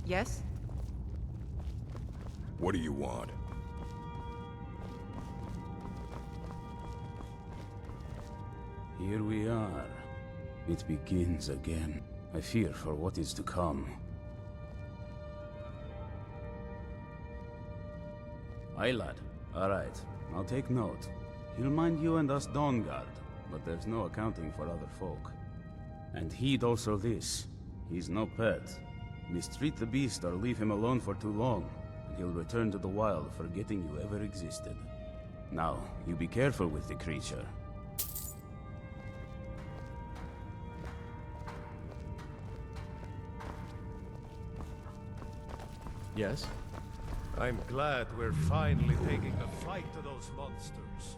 Yes? What do you want? Here we are. It begins again. I fear for what is to come. Aye, lad. Alright, I'll take note. He'll mind you and us Dawnguard, but there's no accounting for other folk. And heed also this. He's no pet. Mistreat the beast or leave him alone for too long, and he'll return to the wild forgetting you ever existed. Now, you be careful with the creature. Yes? I'm glad we're finally taking the fight to those monsters.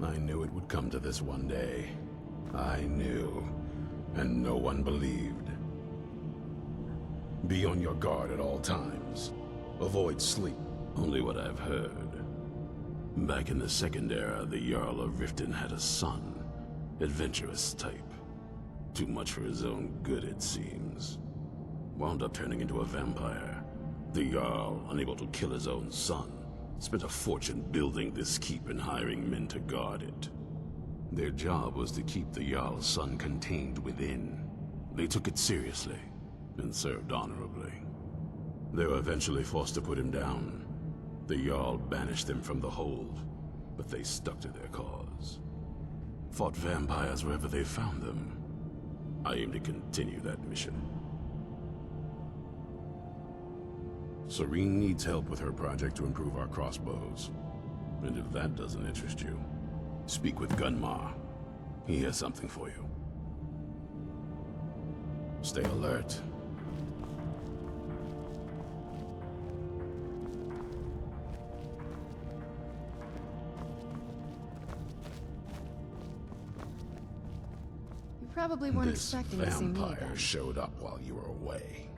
I knew it would come to this one day. I knew, and no one believed. Be on your guard at all times. Avoid sleep. Only what I've heard. Back in the Second Era, the Jarl of Riften had a son. Adventurous type. Too much for his own good, it seems. Wound up turning into a vampire. The Jarl, unable to kill his own son, spent a fortune building this keep and hiring men to guard it. Their job was to keep the Jarl's son contained within. They took it seriously, and served honorably. They were eventually forced to put him down. The Jarl banished them from the hold, but they stuck to their cause. Fought vampires wherever they found them. I aim to continue that mission. Serene needs help with her project to improve our crossbows. And if that doesn't interest you, speak with Gunmar. He has something for you. Stay alert. You probably weren't expecting to see me This again. vampire showed up while you were away.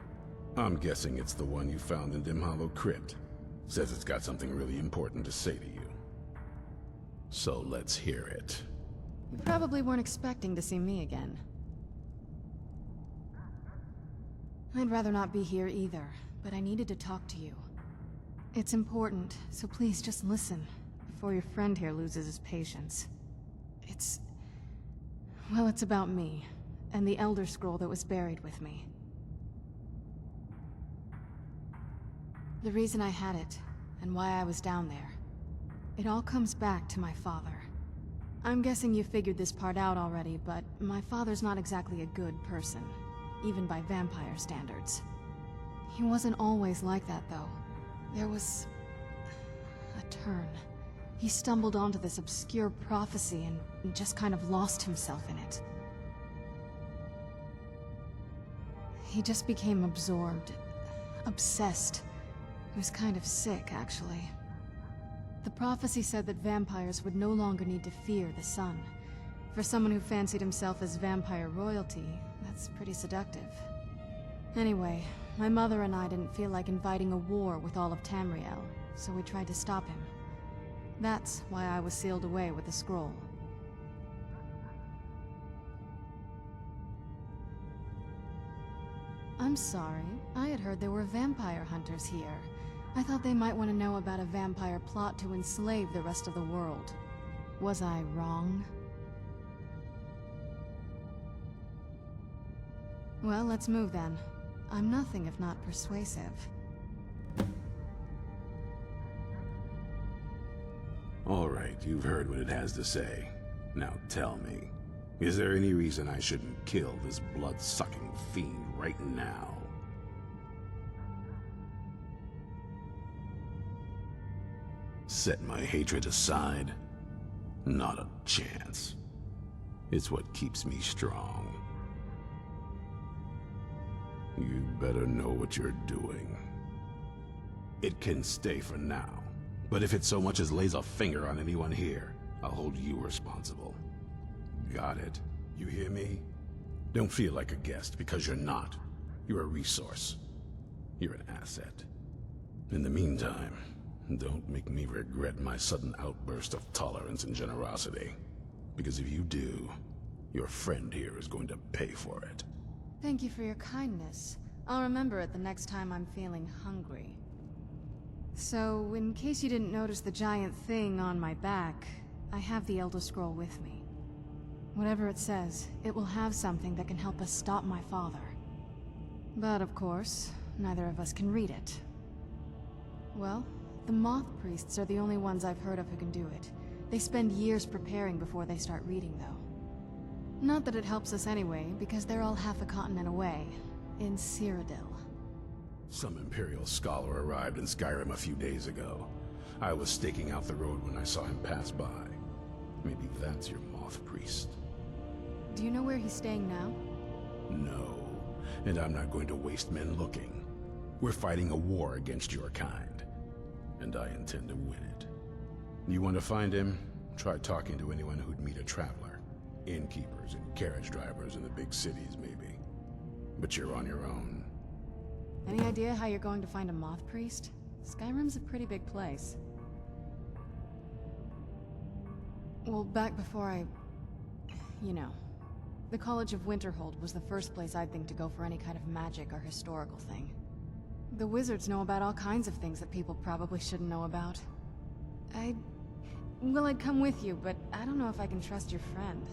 I'm guessing it's the one you found in Dim Hollow Crypt. Says it's got something really important to say to you. So let's hear it. You probably weren't expecting to see me again. I'd rather not be here either, but I needed to talk to you. It's important, so please just listen, before your friend here loses his patience. Well, it's about me, and the Elder Scroll that was buried with me. The reason I had it, and why I was down there. It all comes back to my father. I'm guessing you figured this part out already, but my father's not exactly a good person, even by vampire standards. He wasn't always like that, though. There was a turn. He stumbled onto this obscure prophecy and just kind of lost himself in it. He just became absorbed, obsessed. He was kind of sick, actually. The prophecy said that vampires would no longer need to fear the sun. For someone who fancied himself as vampire royalty, that's pretty seductive. Anyway, my mother and I didn't feel like inviting a war with all of Tamriel, so we tried to stop him. That's why I was sealed away with the scroll. I'm sorry. I had heard there were vampire hunters here. I thought they might want to know about a vampire plot to enslave the rest of the world. Was I wrong? Well, let's move then. I'm nothing if not persuasive. All right, you've heard what it has to say. Now tell me, is there any reason I shouldn't kill this blood-sucking fiend right now? Set my hatred aside? Not a chance. It's what keeps me strong. You better know what you're doing. It can stay for now, but if it so much as lays a finger on anyone here, I'll hold you responsible. Got it? You hear me? Don't feel like a guest, because you're not. You're a resource. You're an asset. In the meantime, don't make me regret my sudden outburst of tolerance and generosity. Because if you do, your friend here is going to pay for it. Thank you for your kindness. I'll remember it the next time I'm feeling hungry. So, in case you didn't notice the giant thing on my back, I have the Elder Scroll with me. Whatever it says, it will have something that can help us stop my father. But of course, neither of us can read it. Well, the Moth Priests are the only ones I've heard of who can do it. They spend years preparing before they start reading, though. Not that it helps us anyway, because they're all half a continent away, in Cyrodiil. Some Imperial scholar arrived in Skyrim a few days ago. I was staking out the road when I saw him pass by. Maybe that's your Moth Priest. Do you know where he's staying now? No, and I'm not going to waste men looking. We're fighting a war against your kind, and I intend to win it. You want to find him? Try talking to anyone who'd meet a traveler. Innkeepers and carriage drivers in the big cities, maybe. But you're on your own. Any idea how you're going to find a Moth Priest? Skyrim's a pretty big place. Well, back before you know. The College of Winterhold was the first place I'd think to go for any kind of magic or historical thing. The wizards know about all kinds of things that people probably shouldn't know about. I'd come with you, but I don't know if I can trust your friend.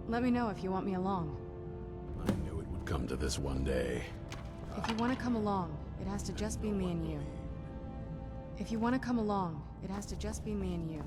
Let me know if you want me along. I knew it would come to this one day. If you want to come along, it has to just be me and you. If you want to come along, it has to just be me and you.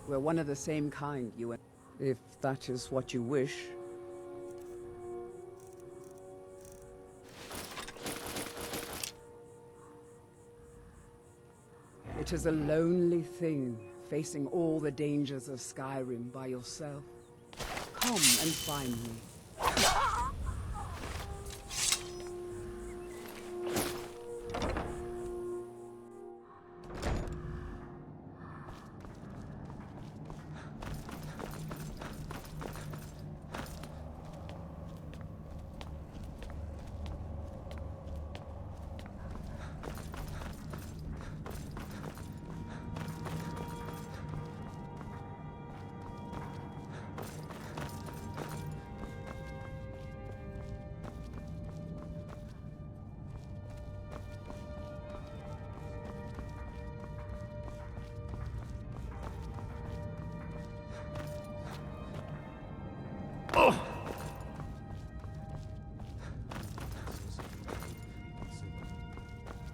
We're one of the same kind, you and... If that is what you wish. It is a lonely thing, facing all the dangers of Skyrim by yourself. Come and find me.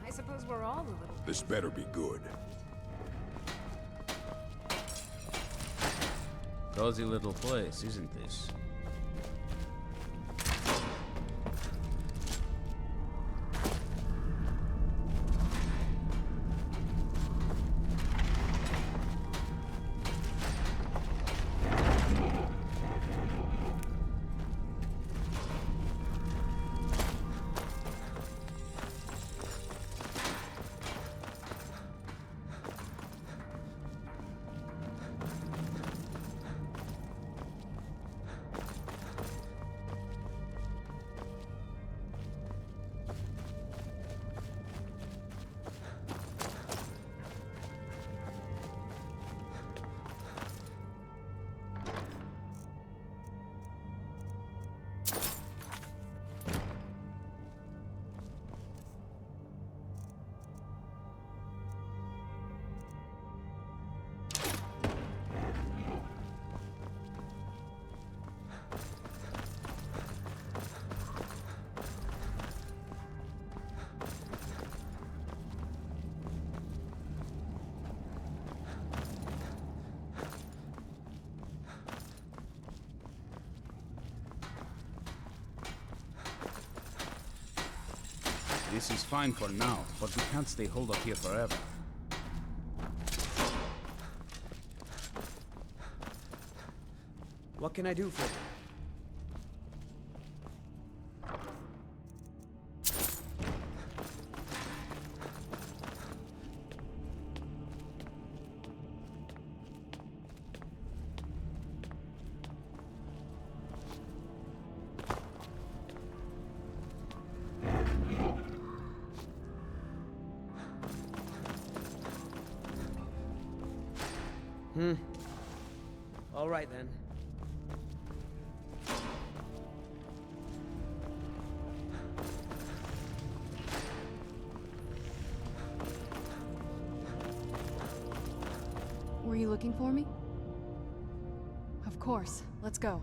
I suppose we're all a little... This better be good. Cozy little place, isn't this? This is fine for now, but we can't stay holed up here forever. What can I do for you? All right then. Were you looking for me? Of course. Let's go.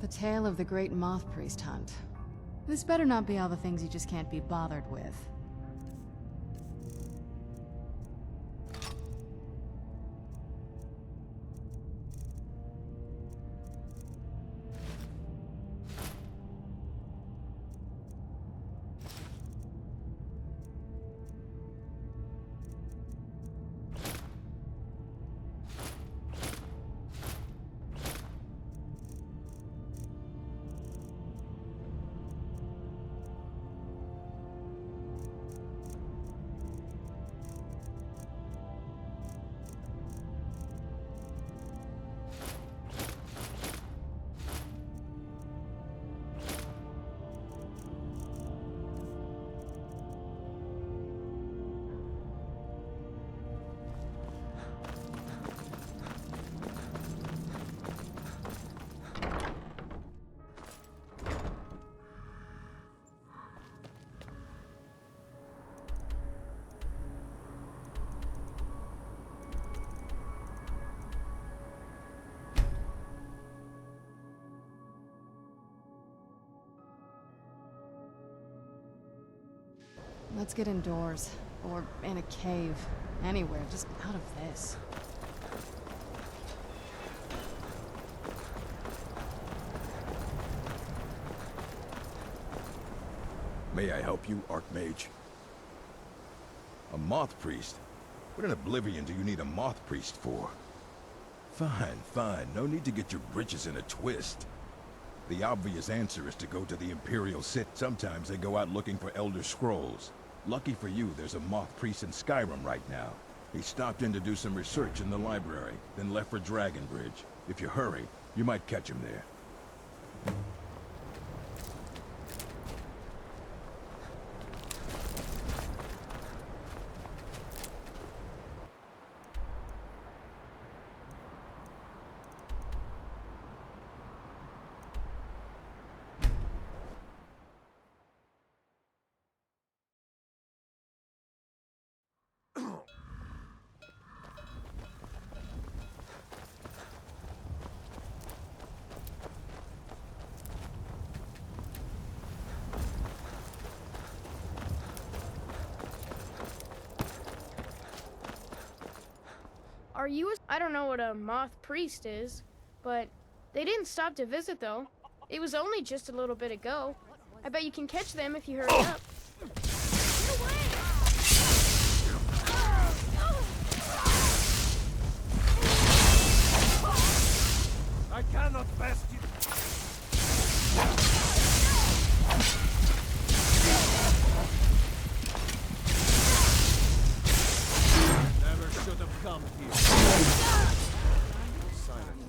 The tale of the great moth priest hunt. This better not be all the things you just can't be bothered with. Let's get indoors. Or in a cave. Anywhere, just out of this. May I help you, Archmage? A moth priest? What in Oblivion do you need a moth priest for? Fine, fine. No need to get your britches in a twist. The obvious answer is to go to the Imperial City. Sometimes they go out looking for Elder Scrolls. Lucky for you, there's a moth priest in Skyrim right now. He stopped in to do some research in the library, then left for Dragonbridge. If you hurry, you might catch him there. Are you I don't know what a moth priest is, but they didn't stop to visit though. It was only just a little bit ago. I bet you can catch them if you hurry up. Get away! I cannot fast you. Never should have come here. Silent.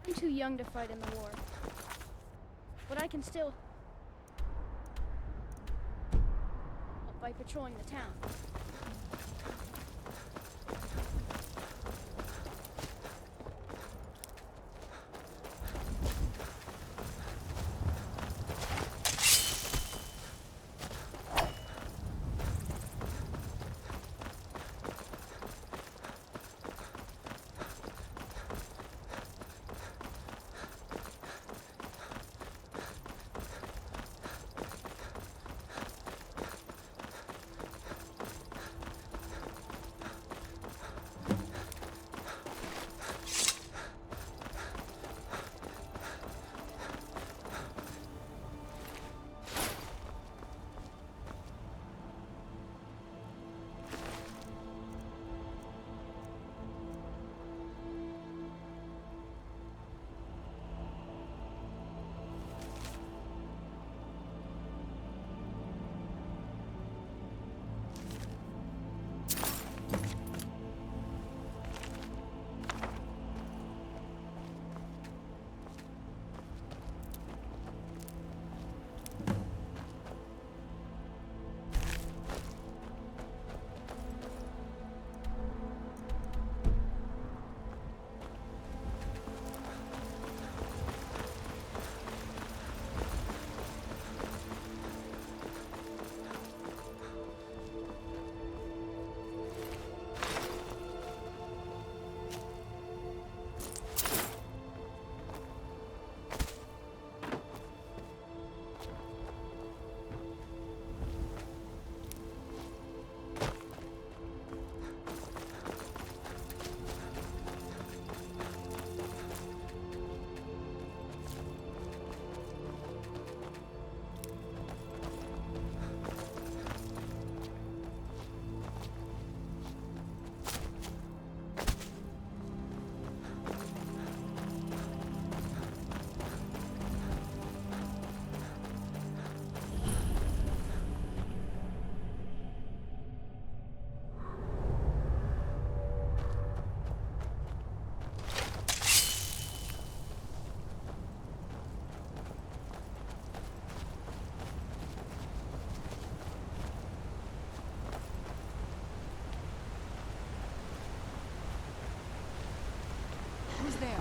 I'm too young to fight in the war, but I can still... by patrolling the town. Who's there?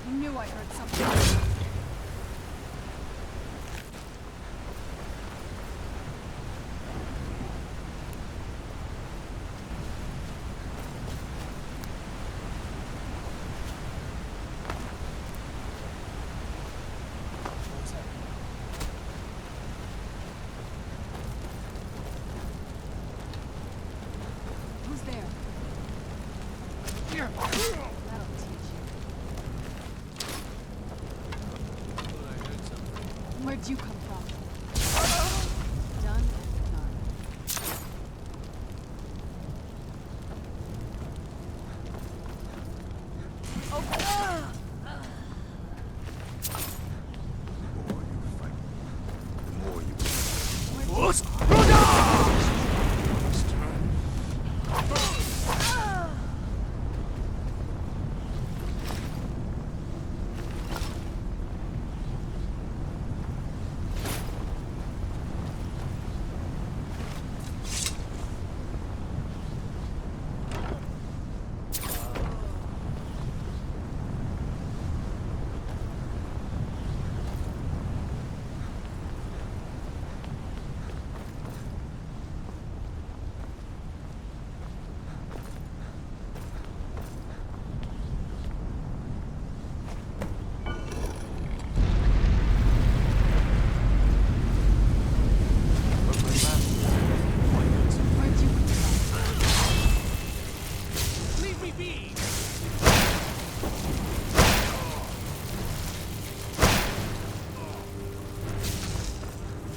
I knew I heard something. Who's there? That'll teach you. Where'd you come from? Done and done. The more you fight, the more you... Where'd you come from? Leave me be!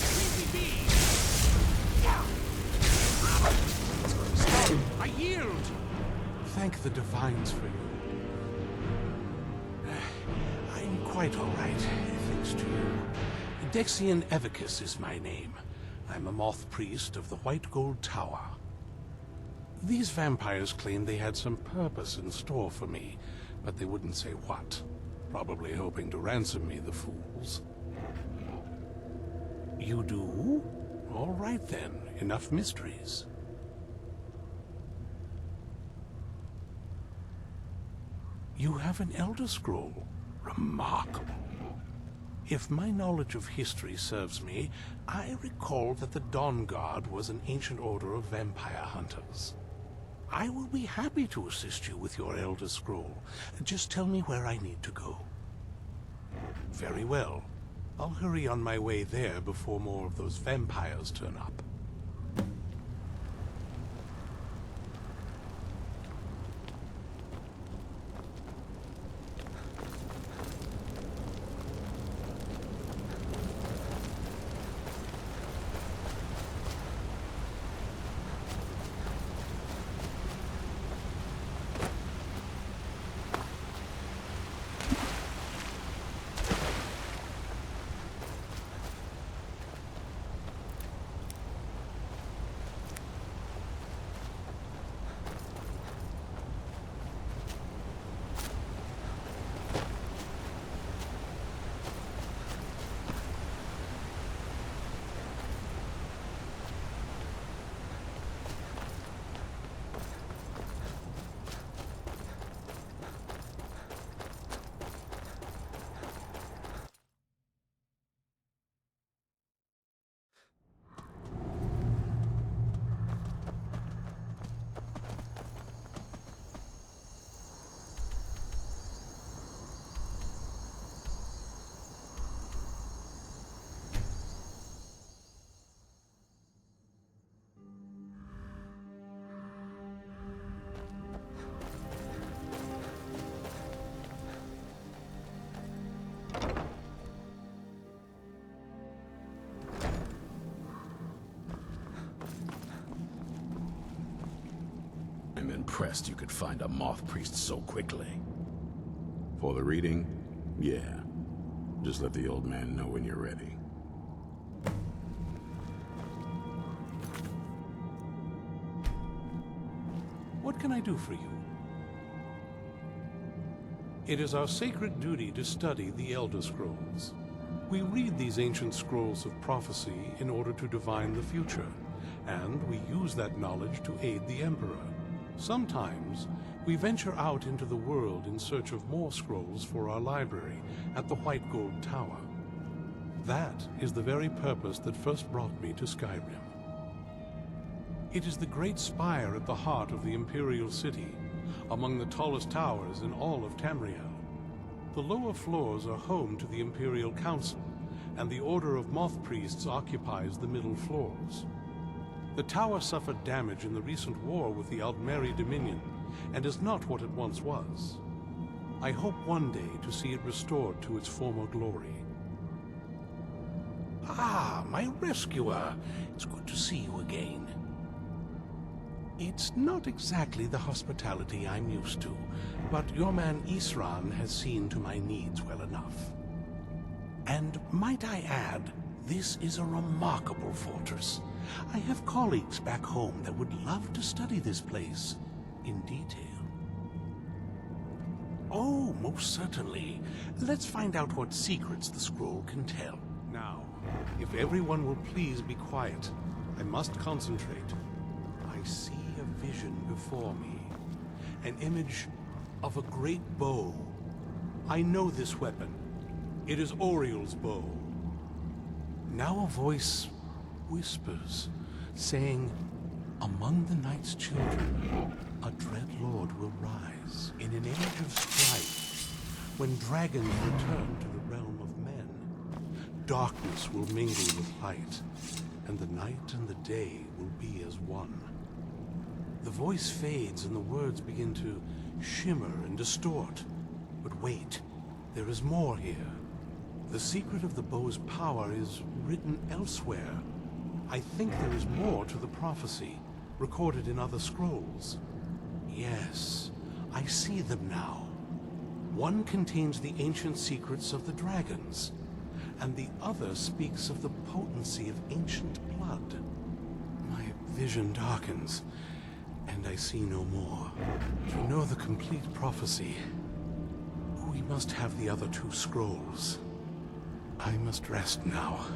Leave me be! I yield! Thank the Divines for you. I'm quite all right, thanks to you. Dexian Evicus is my name. I'm a moth priest of the White Gold Tower. These vampires claimed they had some purpose in store for me, but they wouldn't say what. Probably hoping to ransom me, the fools. You do? All right then, enough mysteries. You have an Elder Scroll. Remarkable. If my knowledge of history serves me, I recall that the Dawn Guard was an ancient order of vampire hunters. I will be happy to assist you with your Elder Scroll. Just tell me where I need to go. Very well. I'll hurry on my way there before more of those vampires turn up. I'm impressed you could find a moth priest so quickly. For the reading? Yeah. Just let the old man know when you're ready. What can I do for you? It is our sacred duty to study the Elder Scrolls. We read these ancient scrolls of prophecy in order to divine the future, and we use that knowledge to aid the Emperor. Sometimes, we venture out into the world in search of more scrolls for our library at the White Gold Tower. That is the very purpose that first brought me to Skyrim. It is the great spire at the heart of the Imperial City, among the tallest towers in all of Tamriel. The lower floors are home to the Imperial Council, and the Order of Moth Priests occupies the middle floors. The tower suffered damage in the recent war with the Aldmeri Dominion, and is not what it once was. I hope one day to see it restored to its former glory. Ah, my rescuer! It's good to see you again. It's not exactly the hospitality I'm used to, but your man Isran has seen to my needs well enough. And might I add, this is a remarkable fortress. I have colleagues back home that would love to study this place in detail. Oh, most certainly. Let's find out what secrets the scroll can tell. Now, if everyone will please be quiet, I must concentrate. I see a vision before me, an image of a great bow. I know this weapon. It is Oriel's bow. Now a voice whispers, saying, among the night's children, a dread lord will rise in an age of strife, when dragons return to the realm of men. Darkness will mingle with light, and the night and the day will be as one. The voice fades and the words begin to shimmer and distort. But wait, there is more here. The secret of the bow's power is written elsewhere. I think there is more to the prophecy, recorded in other scrolls. Yes, I see them now. One contains the ancient secrets of the dragons, and the other speaks of the potency of ancient blood. My vision darkens. And I see no more. To know the complete prophecy, we must have the other 2 scrolls. I must rest now.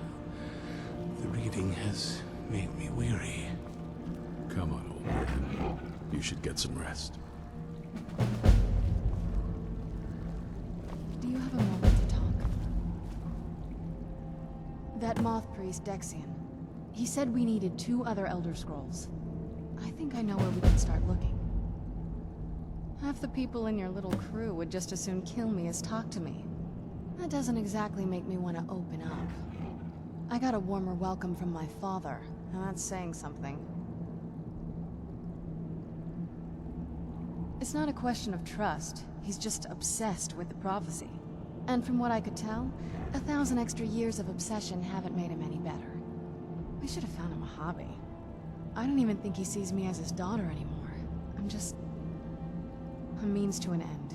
The reading has made me weary. Come on, old man. You should get some rest. Do you have a moment to talk? That moth priest, Dexian. He said we needed 2 other Elder Scrolls. I think I know where we can start looking. Half the people in your little crew would just as soon kill me as talk to me. That doesn't exactly make me want to open up. I got a warmer welcome from my father, and that's saying something. It's not a question of trust. He's just obsessed with the prophecy. And from what I could tell, 1,000 extra years of obsession haven't made him any better. We should have found him a hobby. I don't even think he sees me as his daughter anymore. I'm just a means to an end.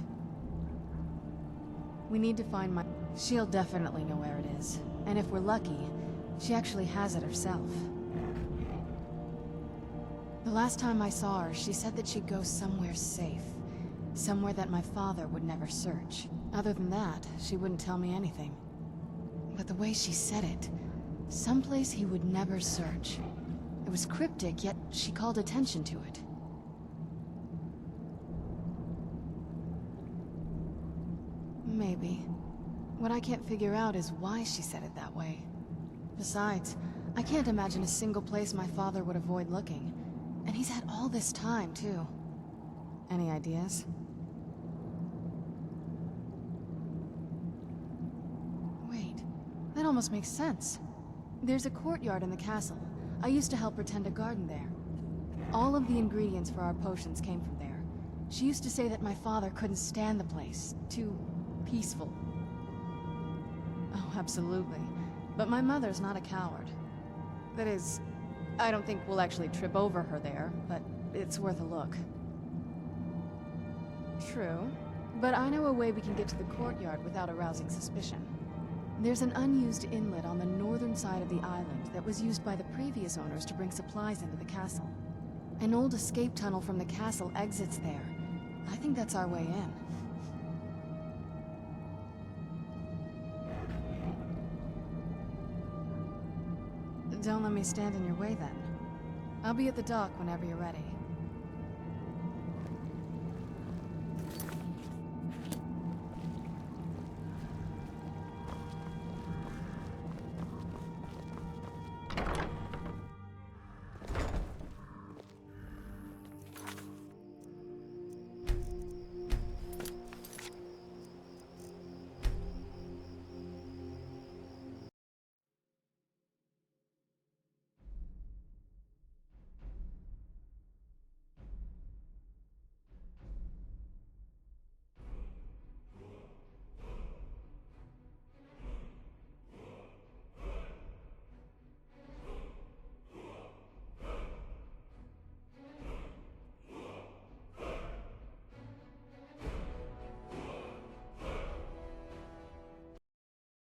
We need to find my... She'll definitely know where it is. And if we're lucky, she actually has it herself. The last time I saw her, she said that she'd go somewhere safe. Somewhere that my father would never search. Other than that, she wouldn't tell me anything. But the way she said it, someplace he would never search. It was cryptic, yet she called attention to it. Maybe. What I can't figure out is why she said it that way. Besides, I can't imagine a single place my father would avoid looking. And he's had all this time, too. Any ideas? Wait, that almost makes sense. There's a courtyard in the castle. I used to help her tend a garden there. All of the ingredients for our potions came from there. She used to say that my father couldn't stand the place. Too peaceful. Oh, absolutely. But my mother's not a coward. That is, I don't think we'll actually trip over her there, but it's worth a look. True, but I know a way we can get to the courtyard without arousing suspicion. There's an unused inlet on the northern side of the island that was used by the previous owners to bring supplies into the castle. An old escape tunnel from the castle exits there. I think that's our way in. Don't let me stand in your way then. I'll be at the dock whenever you're ready.